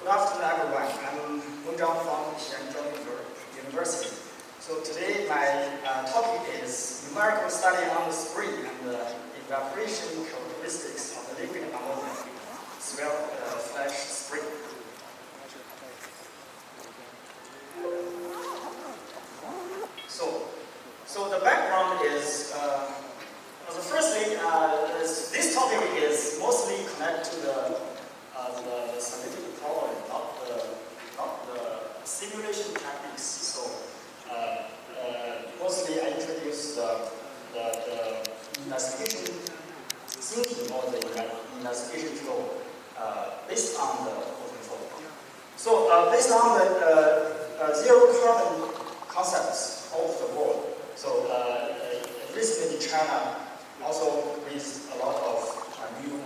Good afternoon, everyone. I'm Zhang from Chongqing University. So today my topic is numerical study on the spring and the evaporation characteristics of the liquid ammonia, swirl/spring. So the background is, firstly, this topic is mostly connected to the scientific problem, not the simulation techniques. So mostly I introduce the investigation thinking or the investigation flow based on the OpenFOAM. So based on the zero carbon concepts of the world. So recently China also released a lot of new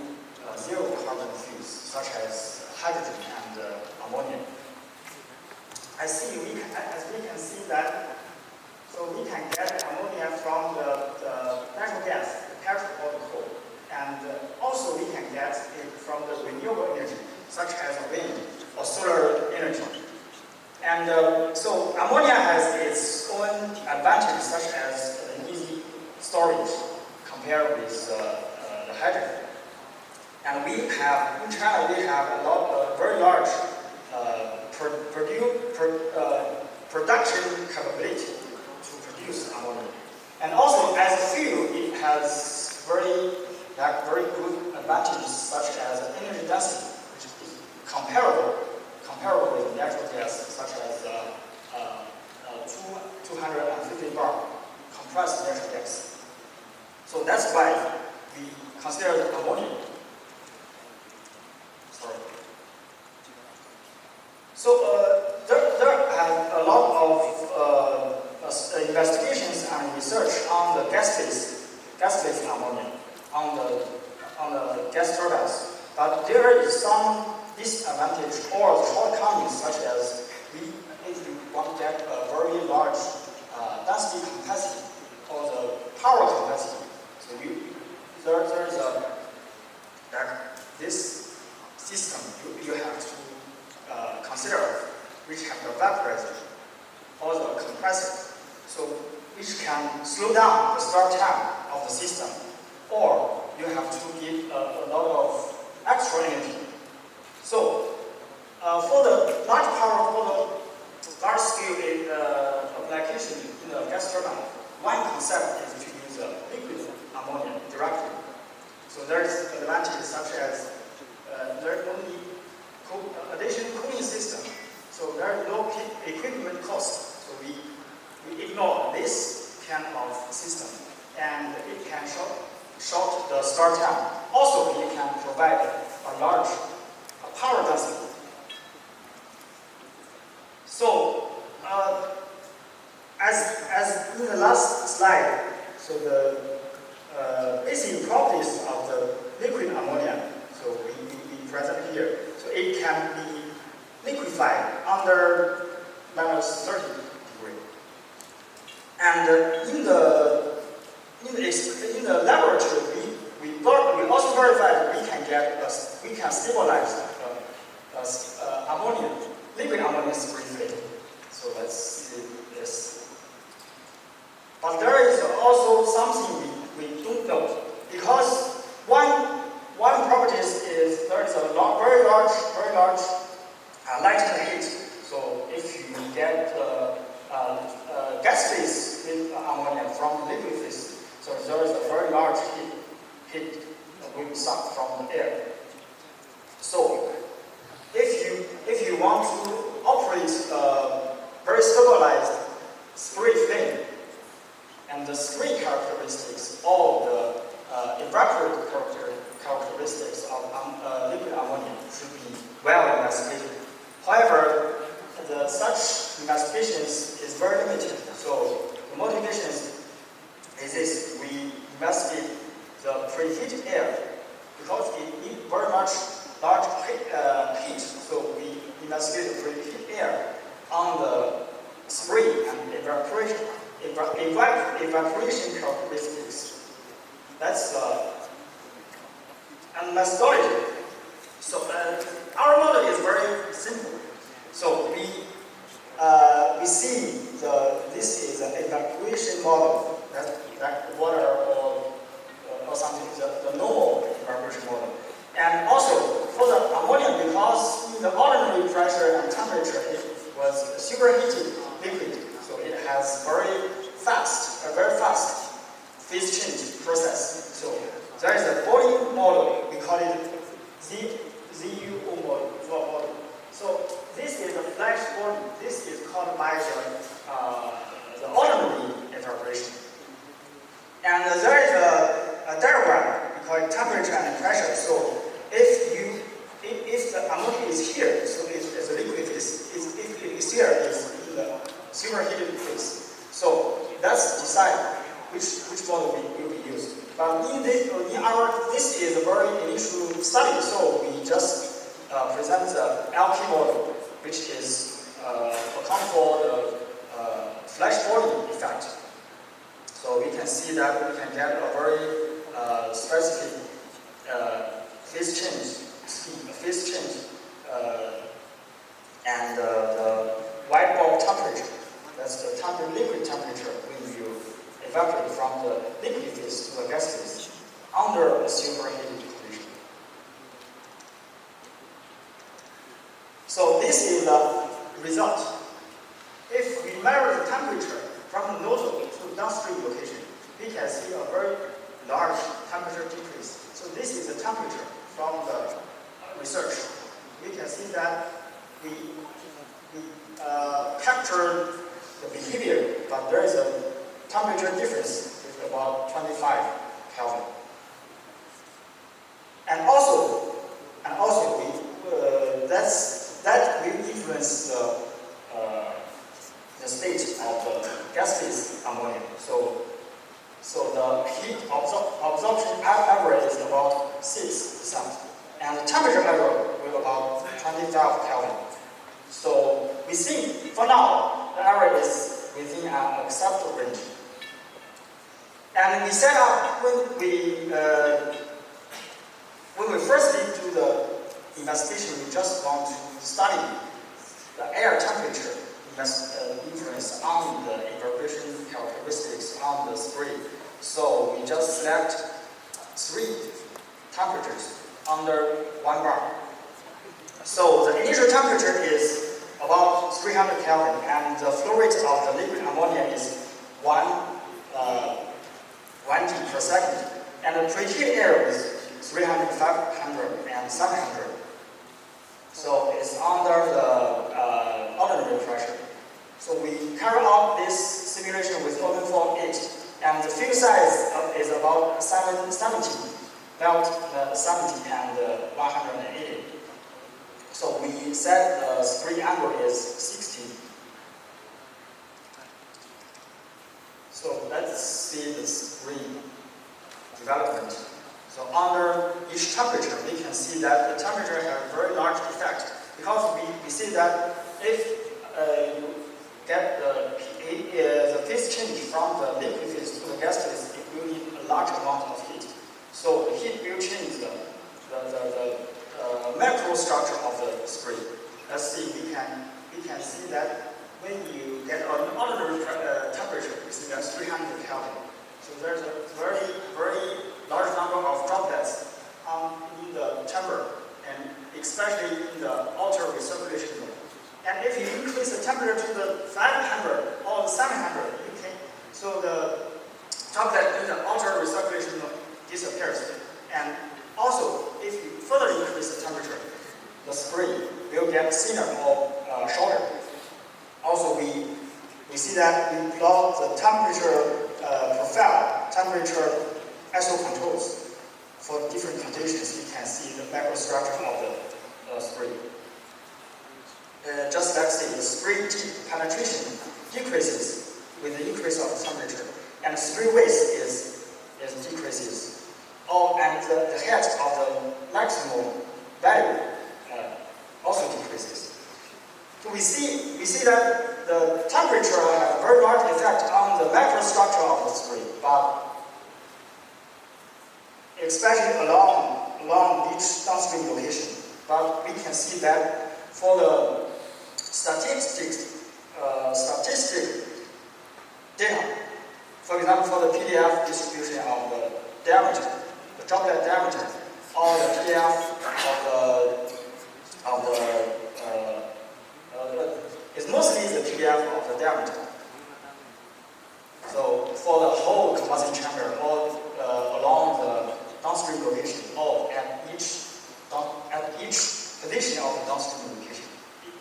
zero carbon fuels, such as hydrogen and ammonia. As we can see that, so we can get ammonia from the natural gas, the petrol or the coal, and also we can get it from the renewable energy, such as wind or solar energy. And so ammonia has its own advantages, such as easy storage compared with the hydrogen. And we have, in China, we have a lot of very large production capability to produce ammonia. And also, as a fuel, it has very good advantages, such as energy density, which is comparable with natural gas, such as 250 bar compressed natural gas. So that's why we consider the ammonia. So there are a lot of investigations and research on the gas-based ammonia, on the gas turbines. But there is some disadvantage or shortcomings, such as if you want to get a very large density capacity or the power capacity. So there is this system you have to consider, which have the vaporizer or the compressor, so which can slow down the start time of the system, or you have to give a lot of extra energy. So for the large power, for the large scale application in the gas turbine, one concept is to use liquid ammonia directly. So there's advantages such as there only additional cooling system, so there is no equipment cost. So we ignore this kind of system, and it can short the start time. Also, it can provide a large power density. So as in the last slide, so the basic properties of the liquid ammonia, so we present here. So it can be liquefied under -30 degrees. And in the laboratory, we also verified we can stabilize ammonia, liquid ammonia briefly. So let's see this. But there is also something we don't know, because one property is there is a very large latent heat. So if you get gas phase with ammonia from liquid phase, so there is a very large heat will suck from the air. So if you want to operate very stabilized spray flame, and the spray characteristics or the evaporative characteristics of liquid ammonia should be well investigated. However, such investigations is very limited. So the motivation is this: we investigate the preheated air because it needs very much large heat. So we investigate the preheated air on the spray and evaporation characteristics. That's and methodology. So our model is very simple. present the alky model, which is account for the flash body effect. So we can see that we can get a very specific phase change, and the white bulb temperature. That's the liquid temperature when you evaporate from the liquid phase to the gas phase under a superheated condition. So this is the result. If we measure the temperature from the nodal to downstream location, we can see a very large temperature decrease. So this is the temperature from the research. We can see that we capture the behavior, but there is a temperature difference with about 25 Kelvin. And also that will influence the state of the gas phase ammonia. So the heat absorption average is about 6%, and the temperature error will about 25 Kelvin. So we think for now the error is within an acceptable range. And we set up when we firstly do the investigation, we just want to study the air temperature influence on the evaporation characteristics on the spray. So we just select 3 temperatures under 1 bar. So the initial temperature is about 300 Kelvin, and the flow rate of the liquid ammonia is 1 G per second, and the preheated air is 300, 500, and 700. So it's under the ordinary pressure. So we carry out this simulation with OpenFOAM 8, and the field size is about 70, about 70 and 180. So we set the spray angle is 60. So let's see the spray development. So under each temperature, we can see that the temperature has a very large effect, because we see that if you get the phase change from the liquid phase to the gas phase, it will need a large amount of heat. So the heat will change the macro structure of the spray. Let's see, we can see that when you get an ordinary temperature, you see that's 300 Kelvin. So there's a very, very large number of droplets in the chamber, and especially in the outer recirculation zone. And if you increase the temperature to the 500 or 700, so the droplet in the outer recirculation zone disappears. And also, if you further increase the temperature, the spray will get thinner or shorter. Also, we see that we plot the temperature profile, temperature isocontrols for different conditions. You can see the microstructure of the spray. Just like say, the spray tip penetration decreases with the increase of the temperature, and spray width is decreases. And the head of the maximum value also decreases. So we see that the temperature has a very large effect on the microstructure of the spray, but especially along each downstream location. But we can see that for the statistic data, for example, for the PDF distribution of the diameter, the droplet diameter, or the PDF it's mostly the PDF of the diameter. So for the whole combustion chamber, or along the downstream location, or at each position of the downstream location,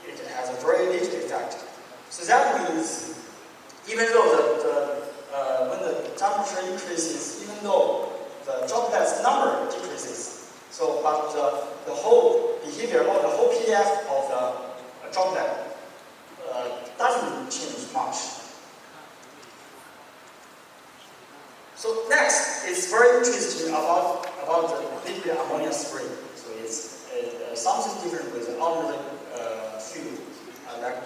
it has a very little effect. So that means, even though when the temperature increases, even though the droplets number decreases, but the whole behavior or the whole PDF of the droplet doesn't change much. So next, it's very interesting about the liquid ammonia spray. So it's something different with the ordinary fuel, like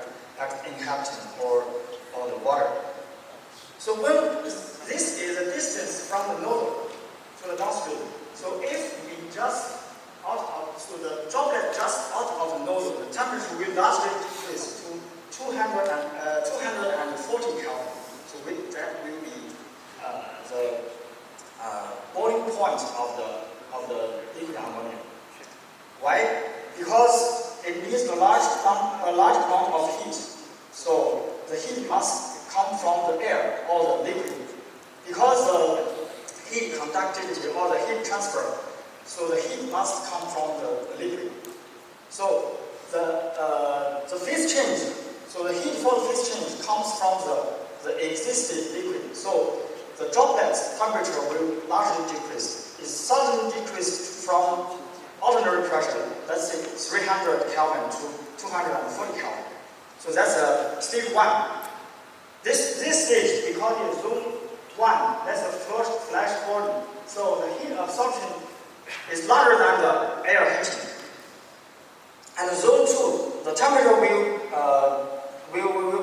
inhabitant or the water. So when this is the distance from the nodal to the downstream. So if we just so the droplet just out of the nodal, the temperature will largely decrease to 240 Kelvin. So that will be the boiling point of the liquid ammonia. Why? Because it needs a large amount of heat. So the heat must come from the air or the liquid. Because the heat conductivity or the heat transfer, so the heat must come from the liquid. So the phase change, so the heat for the phase change comes from the existing liquid. So the droplet's temperature will largely decrease. It suddenly decreased from ordinary pressure, let's say 300 Kelvin to 240 Kelvin. So that's stage 1. This stage, we call it zone 1. That's the first flash boiling. So the heat absorption is larger than the air heating. And zone 2, the temperature will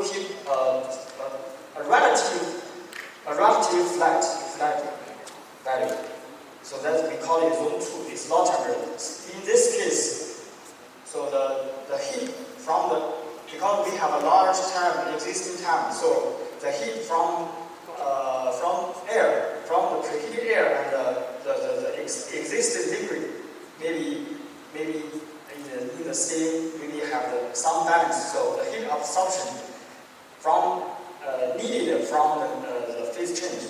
keep a relative flat value. So that we call it zone 2. It's low temperature. In this case, so the heat from because we have a large existing time, so the heat from air, from the preheated air and the existing liquid, maybe in the same, maybe have some balance. So the heat absorption needed from the phase change,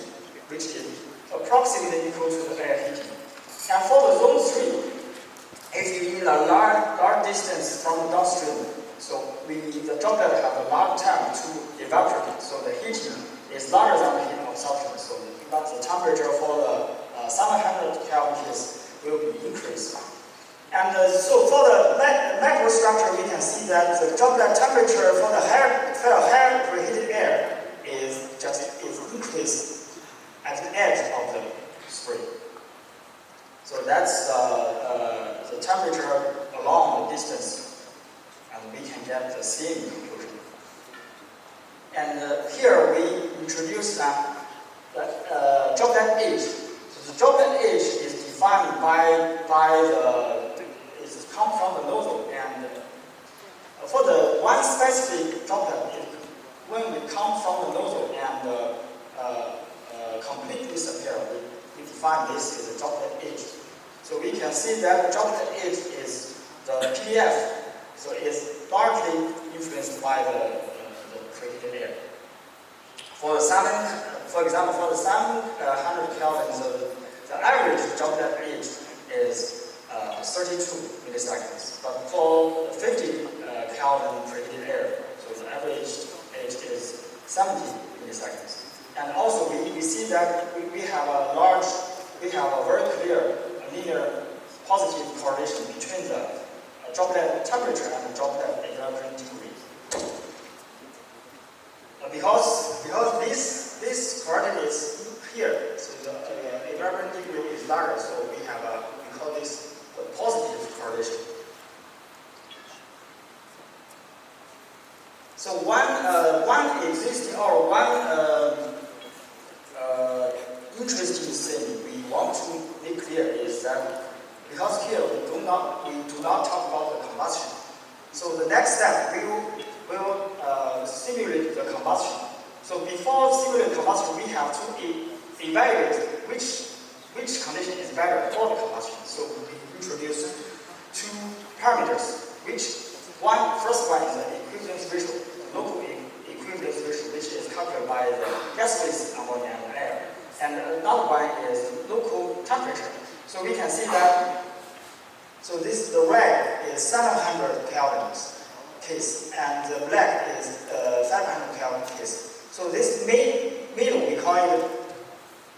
which is approximately equal to the air heating. And for the zone 3, if you need a large distance from the downstream, so the droplet have a large time to evaporate. So the heating is larger than the heat absorption. So the temperature for the 700 Kelvin case will be increased. And so for the macro structure, we can see that the droplet temperature for the higher preheated air is increased at the edge of the spring. So that's the temperature along the distance, and we can get the same conclusion. And here we introduce the droplet age. So the droplet age is defined by it comes from the nodal, and for the one specific droplet, when we come from the nodal and completely disappear, we define this as a droplet age. So we can see that the droplet age is the PDF, so it's largely influenced by the preheated air. For example, for the 700 Kelvin, the average droplet age is 32 milliseconds. But for 50 Kelvin preheated air, so the average age is 70 milliseconds. And also we see that we have a very clear linear positive correlation between the droplet temperature and the droplet evaporation degree. Because this coordinate is here, so the evaporation degree is larger, so we call this the positive correlation. So one interesting thing we want to make clear is that because here we do not talk about the combustion. So the next step we will simulate the combustion. So before simulate combustion, we have to evaluate which condition is better for the combustion. So we introduce 2 parameters. First one is the equivalence ratio, local equivalence ratio, which is calculated by the gas-phase ammonia and air. And another one is local temperature. So we can see that. So the red is 700 Kelvin case, and the black is 500 Kelvin case. So this middle, we call it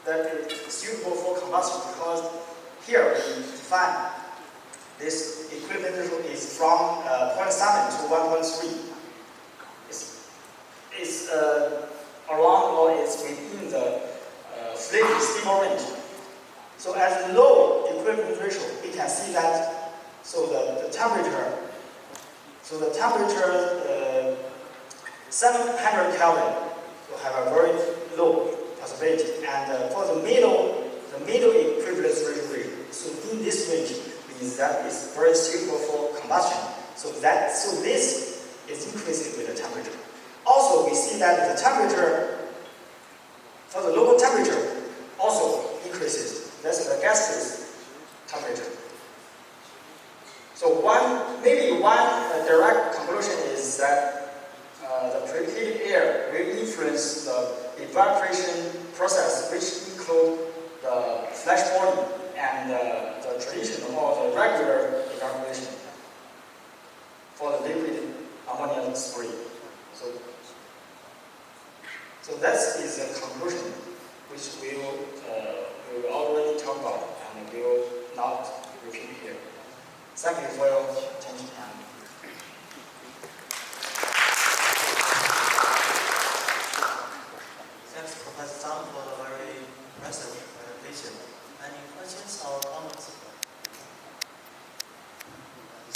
that it's suitable for combustion because here we define this equivalent ratio is from 0.7 to 1.3. It's around or it's within the stable range. So as low equivalent ratio, we can see that So the temperature, 700 Kelvin will have a very low possibility. And for the middle equivalence range, so in this range means that it's very suitable for combustion. So this is increasing with the temperature. Also, we see that the temperature for the local temperature also increases. That's the gaseous temperature. So maybe one direct conclusion is that the preheated air will influence the evaporation process, which include the flash body and the traditional or the regular evaporation for the liquid ammonia spray. So that is a conclusion which we will already talk about and we will not repeat here. Thank you for your attention. Thanks, Professor Zhang, for the very impressive presentation. Any questions or comments?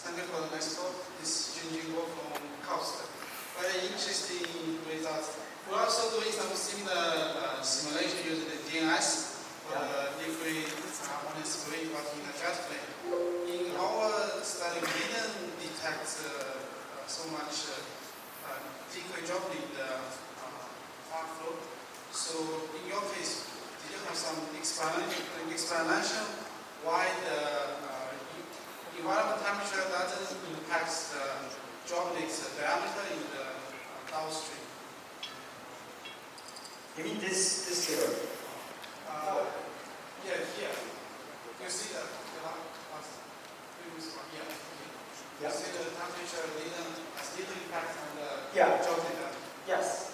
Thank you for the next talk. This is Chongqing from Cost. Very interesting results. We're also doing some similar simulation using the DNS for the liquid ammonia spray, but in a jet plane. In our study, we didn't detect so much liquid droplet flow. So in your case, did you have some explanation why the environmental temperature doesn't impact the droplet's diameter in the downstream? You mean this figure? Yeah, here. You see the previous one? Yeah. You see the temperature didn't impact on the droplet. Yes.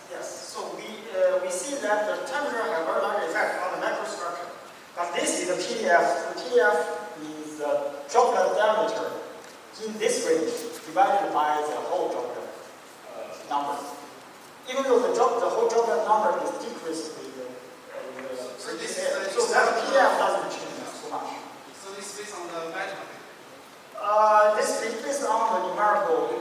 So we see that the temperature has a very large effect on the microstructure. But this is the PDF. The PDF is the droplet diameter in this range divided by the whole droplet number. Even though the whole droplet number is decreased with the previous air. So that PDF doesn't change so much. So this is based on the measurement? This is based on the numerical